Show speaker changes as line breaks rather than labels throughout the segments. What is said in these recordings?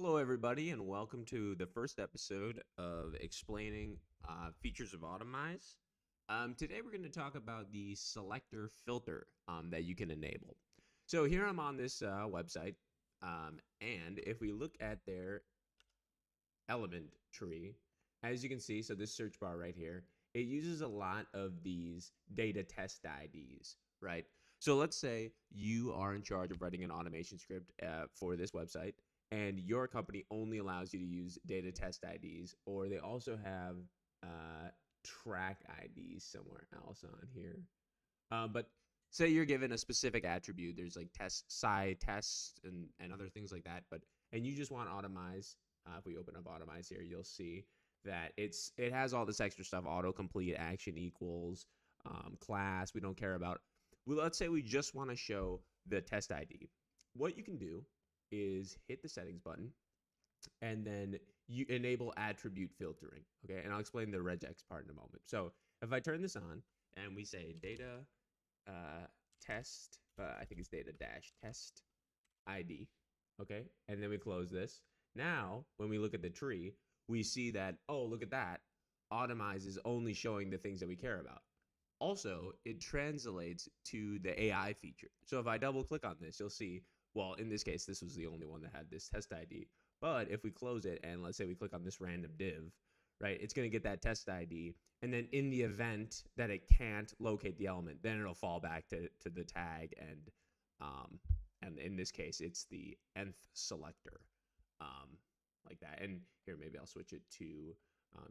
Hello, everybody, and welcome to the first episode of explaining features of Automize. Today, we're going to talk about the selector filter that you can enable. So here I'm on this website, and if we look at their element tree, as you can see, so this search bar right here, it uses a lot of these data test IDs, right? So let's say you are in charge of writing an automation script for this website, and your company only allows you to use data test IDs, or they also have track IDs somewhere else on here. But say you're given a specific attribute, there's like test, sci tests, and other things like that. And you just want Automize. If we open up Automize here, you'll see that it has all this extra stuff: autocomplete, action equals, class. We don't care about. Well, let's say we just want to show the test ID. What you can do is hit the settings button, and then you enable attribute filtering. Okay, and I'll explain the regex part in a moment. So if I turn this on and we say data test, I think it's data dash test ID. Okay, and then we close this. Now, when we look at the tree, we see that, oh, look at that. Automize is only showing the things that we care about. Also, it translates to the AI feature. So if I double click on this, you'll see, well, in this case, this was the only one that had this test ID. But if we close it and let's say we click on this random div, right, it's going to get that test ID. And then in the event that it can't locate the element, then it'll fall back to the tag. And in this case, it's the nth selector, like that. And here, maybe I'll switch it to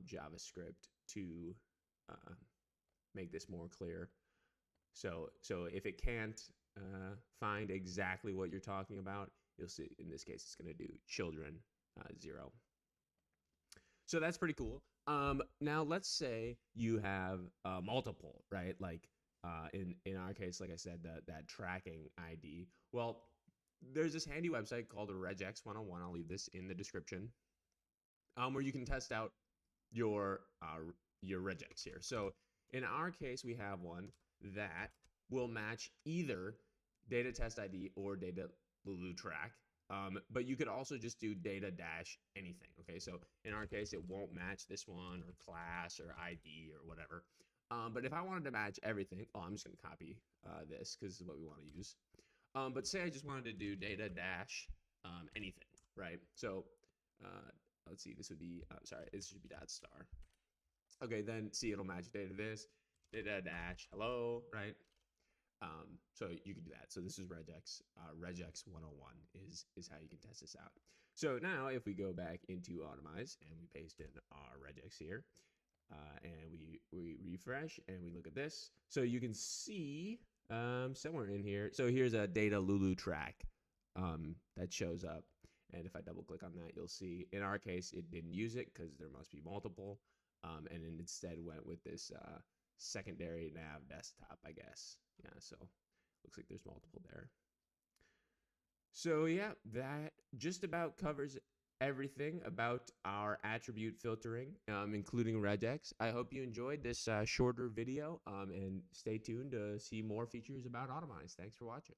JavaScript to make this more clear. So if it can't find exactly what you're talking about, you'll see in this case it's going to do children 0. So that's pretty cool. Now let's say you have multiple, right? Like in our case, like I said, that tracking ID. Well, there's this handy website called Regex 101. I'll leave this in the description, where you can test out your regex here. So in our case, we have one that will match either data test ID or data Lulu track. But you could also just do data dash anything. Okay, so in our case, it won't match this one or class or ID or whatever. But if I wanted to match everything, I'm just going to copy this because this is what we want to use. But say I just wanted to do data dash anything, right? So let's see, this would be, sorry, this should be dot star. Okay, then see, it'll match data this, data dash hello, right? So you can do that. So this is regex. Regex 101 is how you can test this out. So now if we go back into Automize and we paste in our regex here, and we refresh and we look at this, so you can see somewhere in here. So here's a data Lulu track that shows up. And if I double click on that, you'll see in our case, it didn't use it because there must be multiple. And it instead went with this secondary nav desktop, I guess. Yeah, so looks like there's multiple there. So yeah, that just about covers everything about our attribute filtering, including regex. I hope you enjoyed this shorter video, and stay tuned to see more features about Automize. Thanks for watching.